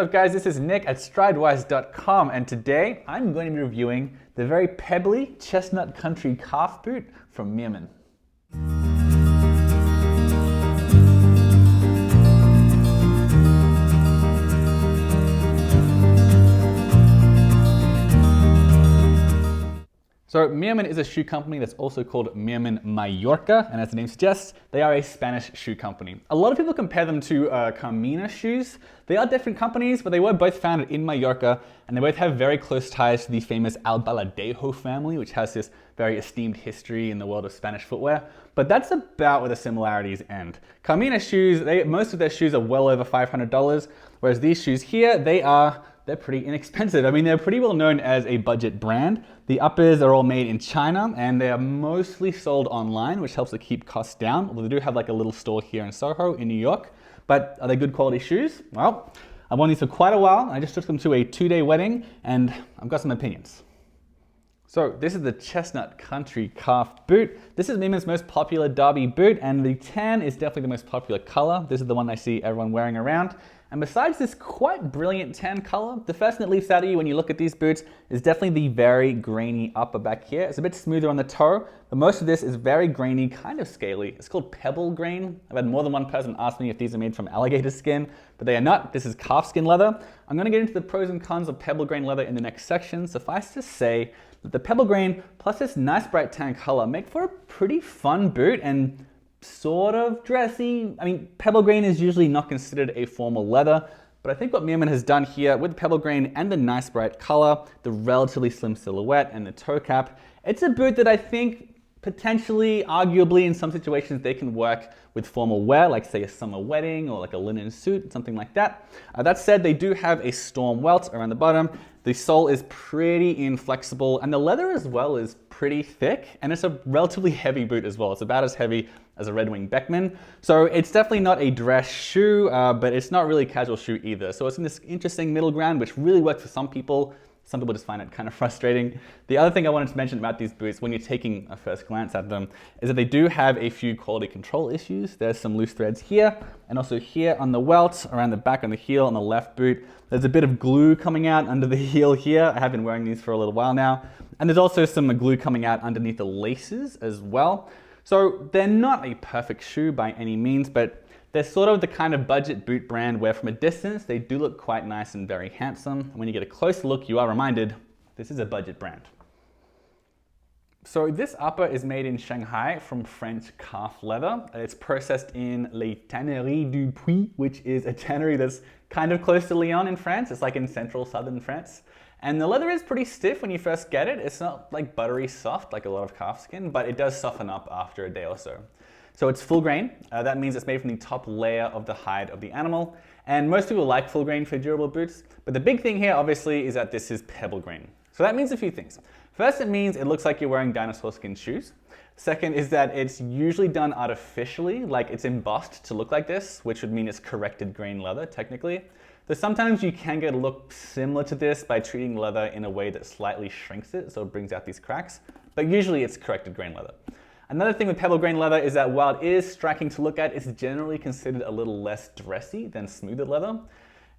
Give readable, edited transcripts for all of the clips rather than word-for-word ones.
up guys, this is Nick at stridewise.com and today I'm going to be reviewing the very pebbly Chestnut Country Calf boot from Meermin. So Meermin is a shoe company that's also called Meermin Mallorca, and as the name suggests, they are a Spanish shoe company. A lot of people compare them to Carmina Shoes. They are different companies, but they were both founded in Mallorca, and they both have very close ties to the famous Albaladejo family, which has this very esteemed history in the world of Spanish footwear. But that's about where the similarities end. Carmina Shoes, most of their shoes are well over $500, whereas these shoes here, they're pretty inexpensive. I mean, they're pretty well known as a budget brand. The uppers are all made in China and they are mostly sold online, which helps to keep costs down. Although they do have like a little store here in Soho in New York. But are they good quality shoes? Well, I've worn these for quite a while. I just took them to a 2-day wedding and I've got some opinions. So this is the Chestnut Country Calf boot. This is Meermin's most popular derby boot and the tan is definitely the most popular color. This is the one I see everyone wearing around. And besides this quite brilliant tan color, the first thing that leaps out at you when you look at these boots is definitely the very grainy upper back here. It's a bit smoother on the toe, but most of this is very grainy, kind of scaly. It's called Pebble grain. I've had more than one person ask me if these are made from alligator skin, but they are not. This is calfskin leather. I'm gonna get into the pros and cons of Pebble grain leather in the next section. Suffice to say that the Pebble grain plus this nice bright tan color make for a pretty fun boot and sort of dressy. I mean, pebble grain is usually not considered a formal leather, but I think what Meermin has done here with the pebble grain and the nice bright color, the relatively slim silhouette and the toe cap, it's a boot that I think potentially, arguably in some situations they can work with formal wear, like say a summer wedding or like a linen suit, something like that. That said, they do have a storm welt around the bottom. The sole is pretty inflexible and the leather as well is pretty thick and it's a relatively heavy boot as well. It's about as heavy as a Red Wing Beckman. So it's definitely not a dress shoe, but it's not really a casual shoe either. So it's in this interesting middle ground, which really works for some people. Some people just find it kind of frustrating. The other thing I wanted to mention about these boots when you're taking a first glance at them is that they do have a few quality control issues. There's some loose threads here and also here on the welt, around the back on the heel on the left boot. There's a bit of glue coming out under the heel here. I have been wearing these for a little while now. And there's also some glue coming out underneath the laces as well. So they're not a perfect shoe by any means, but they're sort of the kind of budget boot brand where from a distance, they do look quite nice and very handsome. And when you get a close look, you are reminded, this is a budget brand. So this upper is made in Shanghai from French calf leather. It's processed in Les Tanneries du Puy, which is a tannery that's kind of close to Lyon in France. It's like in central southern France. And the leather is pretty stiff when you first get it. It's not like buttery soft like a lot of calfskin, but it does soften up after a day or so. So it's full grain. That means it's made from the top layer of the hide of the animal. And most people like full grain for durable boots. But the big thing here obviously is that this is pebble grain. So that means a few things. First, it means it looks like you're wearing dinosaur skin shoes. Second is that it's usually done artificially, like it's embossed to look like this, which would mean it's corrected grain leather technically. So sometimes you can get a look similar to this by treating leather in a way that slightly shrinks it, so it brings out these cracks, but usually it's corrected grain leather. Another thing with pebble grain leather is that while it is striking to look at, it's generally considered a little less dressy than smoother leather.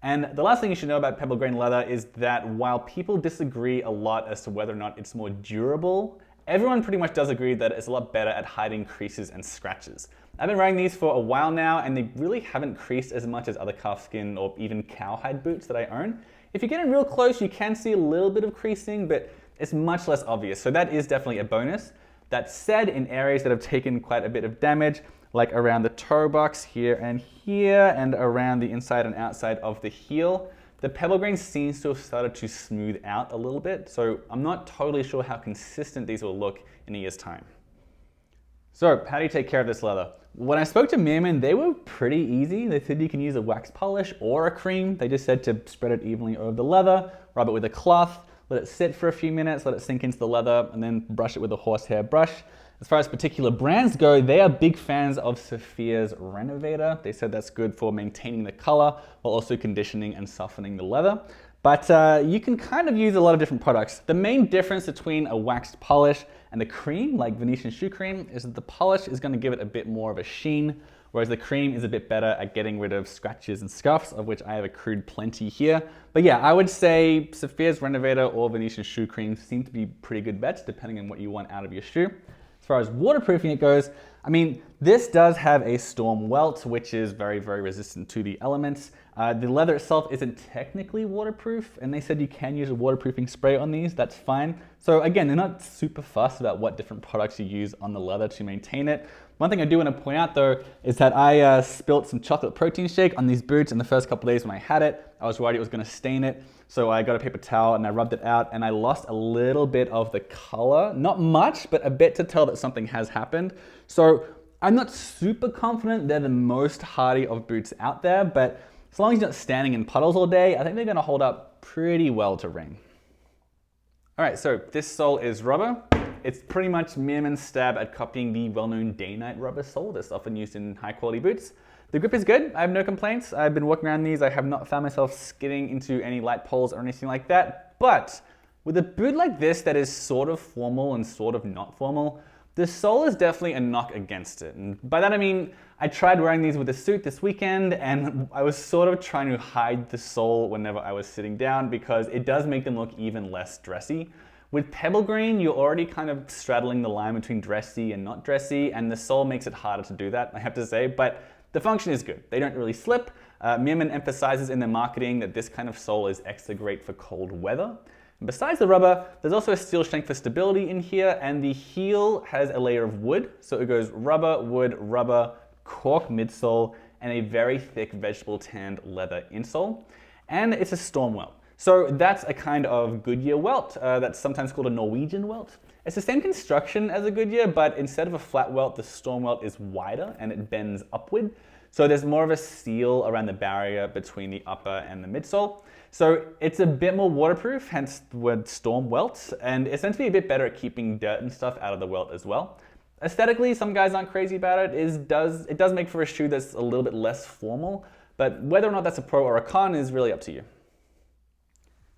And the last thing you should know about pebble grain leather is that while people disagree a lot as to whether or not it's more durable, everyone pretty much does agree that it's a lot better at hiding creases and scratches. I've been wearing these for a while now and they really haven't creased as much as other calfskin or even cowhide boots that I own. If you get in real close, you can see a little bit of creasing, but it's much less obvious. So that is definitely a bonus. That said, in areas that have taken quite a bit of damage, like around the toe box here and around the inside and outside of the heel, the pebble grain seems to have started to smooth out a little bit. So I'm not totally sure how consistent these will look in a year's time. So how do you take care of this leather? When I spoke to Meermin, they were pretty easy. They said you can use a wax polish or a cream. They just said to spread it evenly over the leather, rub it with a cloth, let it sit for a few minutes, let it sink into the leather, and then brush it with a horsehair brush. As far as particular brands go, they are big fans of Sophia's Renovator. They said that's good for maintaining the color while also conditioning and softening the leather. But you can kind of use a lot of different products. The main difference between a waxed polish And the cream, like Venetian shoe cream, is that the polish is going to give it a bit more of a sheen, whereas the cream is a bit better at getting rid of scratches and scuffs, of which I have accrued plenty here. But yeah, I would say Sophia's Renovator or Venetian shoe cream seem to be pretty good bets depending on what you want out of your shoe. As far as waterproofing it goes, I mean, this does have a storm welt, which is very, very resistant to the elements. The leather itself isn't technically waterproof, and they said you can use a waterproofing spray on these, that's fine. So again, they're not super fussed about what different products you use on the leather to maintain it. One thing I do want to point out though, is that I spilt some chocolate protein shake on these boots in the first couple of days when I had it. I was worried it was going to stain it. So I got a paper towel and I rubbed it out and I lost a little bit of the color. Not much, but a bit to tell that something has happened. So I'm not super confident they're the most hardy of boots out there, but as long as you're not standing in puddles all day, I think they're going to hold up pretty well to rain. All right, so this sole is rubber. It's pretty much Meermin's stab at copying the well-known day-night rubber sole that's often used in high-quality boots. The grip is good. I have no complaints. I've been walking around these. I have not found myself skidding into any light poles or anything like that. But with a boot like this that is sort of formal and sort of not formal, the sole is definitely a knock against it. And by that I mean, I tried wearing these with a suit this weekend and I was sort of trying to hide the sole whenever I was sitting down because it does make them look even less dressy. With Pebble Green, you're already kind of straddling the line between dressy and not dressy, and the sole makes it harder to do that, I have to say, but the function is good. They don't really slip. Meermin emphasizes in their marketing that this kind of sole is extra great for cold weather. And besides the rubber, there's also a steel shank for stability in here, and the heel has a layer of wood. So it goes rubber, wood, rubber, cork midsole, and a very thick vegetable tanned leather insole. And it's a storm welt. So that's a kind of Goodyear welt that's sometimes called a Norwegian welt. It's the same construction as a Goodyear, but instead of a flat welt, the storm welt is wider and it bends upward. So there's more of a seal around the barrier between the upper and the midsole. So it's a bit more waterproof, hence the word storm welt, and it's meant to be a bit better at keeping dirt and stuff out of the welt as well. Aesthetically, some guys aren't crazy about it. It does make for a shoe that's a little bit less formal, but whether or not that's a pro or a con is really up to you.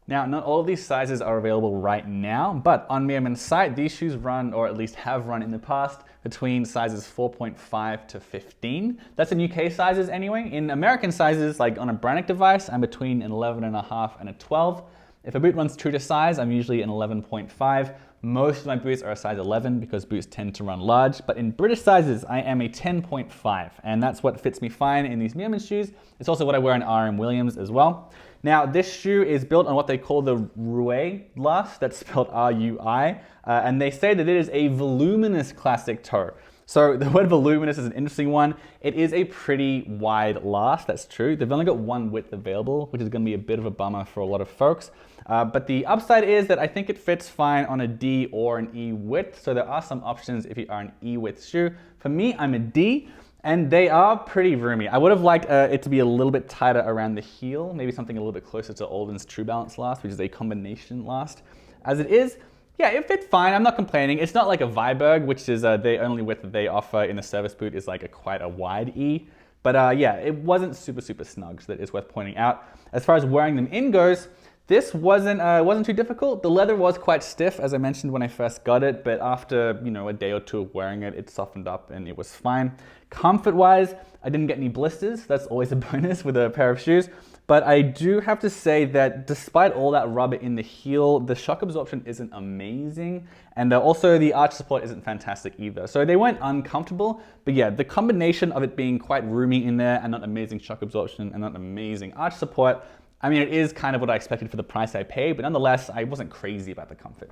Now, not all of these sizes are available right now, but on Meermin's site, these shoes run, or at least have run in the past, between sizes 4.5 to 15. That's in UK sizes anyway. In American sizes, like on a Brannock device, I'm between an 11.5 and a 12. If a boot runs true to size, I'm usually an 11.5. Most of my boots are a size 11 because boots tend to run large, but in British sizes, I am a 10.5, and that's what fits me fine in these Meermin shoes. It's also what I wear in R.M. Williams as well. Now, this shoe is built on what they call the Rui last, that's spelled R-U-I, and they say that it is a voluminous classic toe. So the word voluminous is an interesting one. It is a pretty wide last, that's true. They've only got one width available, which is going to be a bit of a bummer for a lot of folks. But the upside is that I think it fits fine on a D or an E width. So there are some options if you are an E width shoe. For me, I'm a D. And they are pretty roomy. I would have liked it to be a little bit tighter around the heel, maybe something a little bit closer to Alden's True Balance last, which is a combination last. As it is, yeah, it fit fine. I'm not complaining. It's not like a Viberg, which is the only width that they offer in the service boot is like quite a wide E. But yeah, it wasn't super snug, so that is worth pointing out. As far as wearing them in goes, this wasn't too difficult. The leather was quite stiff, as I mentioned when I first got it, but after a day or two of wearing it, it softened up and it was fine. Comfort-wise, I didn't get any blisters. That's always a bonus with a pair of shoes. But I do have to say that despite all that rubber in the heel, the shock absorption isn't amazing. And also the arch support isn't fantastic either. So they weren't uncomfortable, but yeah, the combination of it being quite roomy in there and not amazing shock absorption and not amazing arch support, I mean, it is kind of what I expected for the price I paid, but nonetheless, I wasn't crazy about the comfort.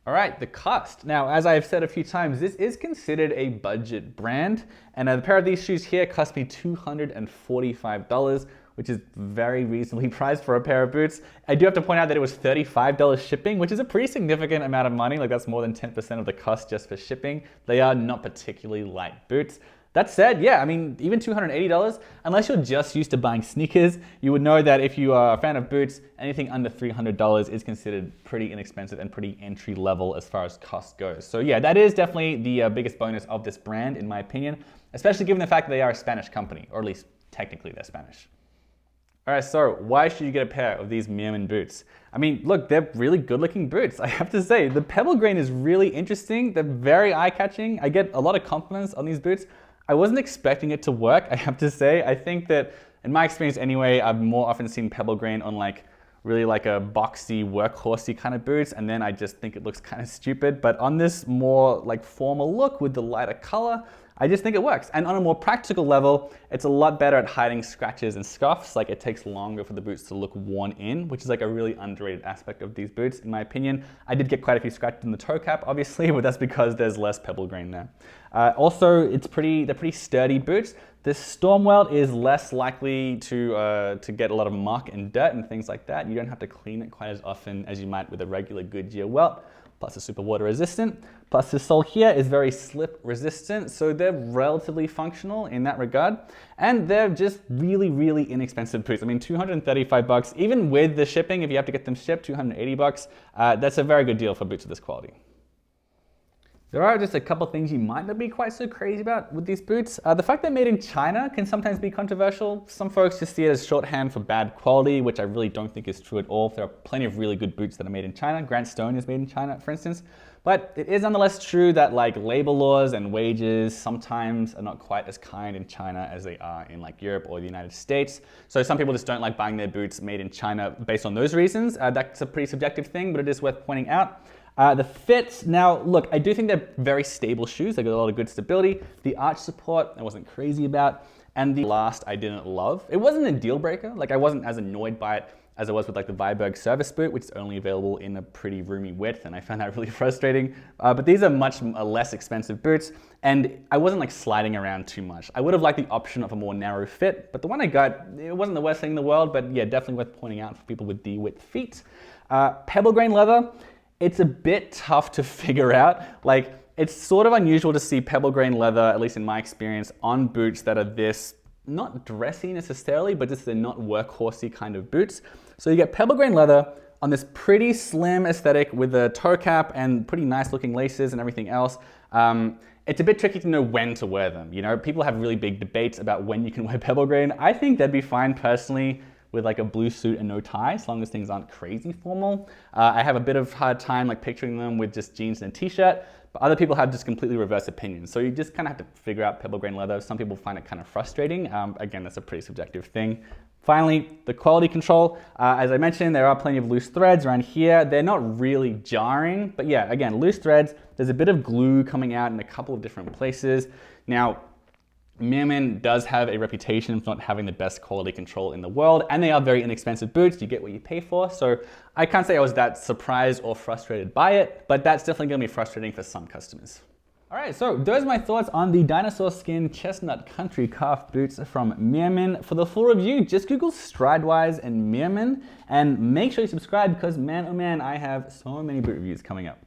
All right, the cost. Now, as I've said a few times, this is considered a budget brand, and a pair of these shoes here cost me $245, which is very reasonably priced for a pair of boots. I do have to point out that it was $35 shipping, which is a pretty significant amount of money. Like that's more than 10% of the cost just for shipping. They are not particularly light boots. That said, yeah, I mean, even $280, unless you're just used to buying sneakers, you would know that if you are a fan of boots, anything under $300 is considered pretty inexpensive and pretty entry level as far as cost goes. So yeah, that is definitely the biggest bonus of this brand, in my opinion, especially given the fact that they are a Spanish company, or at least technically they're Spanish. All right, so why should you get a pair of these Meermin boots? I mean, look, they're really good looking boots. I have to say, the pebble grain is really interesting. They're very eye-catching. I get a lot of compliments on these boots. I wasn't expecting it to work, I have to say. I think that, in my experience anyway, I've more often seen pebble grain on like really like a boxy, workhorsey kind of boots, and then I just think it looks kind of stupid. But on this more like formal look with the lighter color, I just think it works. And on a more practical level, it's a lot better at hiding scratches and scuffs. Like it takes longer for the boots to look worn in, which is like a really underrated aspect of these boots, in my opinion. I did get quite a few scratches in the toe cap, obviously, but that's because there's less pebble grain there. Also, they're pretty sturdy boots. This storm welt is less likely to get a lot of muck and dirt and things like that. You don't have to clean it quite as often as you might with a regular Goodyear welt. Plus it's super water resistant. Plus the sole here is very slip resistant, so they're relatively functional in that regard. And they're just really, really inexpensive boots. I mean, 235 bucks, even with the shipping, if you have to get them shipped, 280 bucks. That's a very good deal for boots of this quality. There are just a couple things you might not be quite so crazy about with these boots. The fact they're made in China can sometimes be controversial. Some folks just see it as shorthand for bad quality, which I really don't think is true at all. There are plenty of really good boots that are made in China. Grant Stone is made in China, for instance. But it is nonetheless true that like labor laws and wages sometimes are not quite as kind in China as they are in like Europe or the United States. So some people just don't like buying their boots made in China based on those reasons. That's a pretty subjective thing, but it is worth pointing out. The fit, now look, I do think they're very stable shoes. They got a lot of good stability. The arch support, I wasn't crazy about. And the last, I didn't love. It wasn't a deal breaker. Like I wasn't as annoyed by it as I was with like the Viberg service boot, which is only available in a pretty roomy width, and I found that really frustrating. But these are much less expensive boots, and I wasn't like sliding around too much. I would have liked the option of a more narrow fit, but the one I got, it wasn't the worst thing in the world, but yeah, definitely worth pointing out for people with D-width feet. Pebble grain leather. It's a bit tough to figure out. Like, it's sort of unusual to see pebble grain leather, at least in my experience, on boots that are this, not dressy necessarily, but just they're not workhorsey kind of boots. So you get pebble grain leather on this pretty slim aesthetic with a toe cap and pretty nice looking laces and everything else. It's a bit tricky to know when to wear them. You know, people have really big debates about when you can wear pebble grain. I think that'd be fine personally with like a blue suit and no tie, as long as things aren't crazy formal. I have a bit of hard time like picturing them with just jeans and a t-shirt, but other people have just completely reverse opinions. So you just kind of have to figure out pebble grain leather. Some people find it kind of frustrating. Again, that's a pretty subjective thing. Finally, the quality control. As I mentioned, there are plenty of loose threads around here. They're not really jarring, but yeah, again, loose threads. There's a bit of glue coming out in a couple of different places. Now, Meermin does have a reputation for not having the best quality control in the world, and they are very inexpensive boots. You get what you pay for. So I can't say I was that surprised or frustrated by it, but that's definitely gonna be frustrating for some customers. All right, so those are my thoughts on the dinosaur skin Chestnut Country Calf boots from Meermin. For the full review, just Google Stridewise and Meermin, and make sure you subscribe because man, oh man, I have so many boot reviews coming up.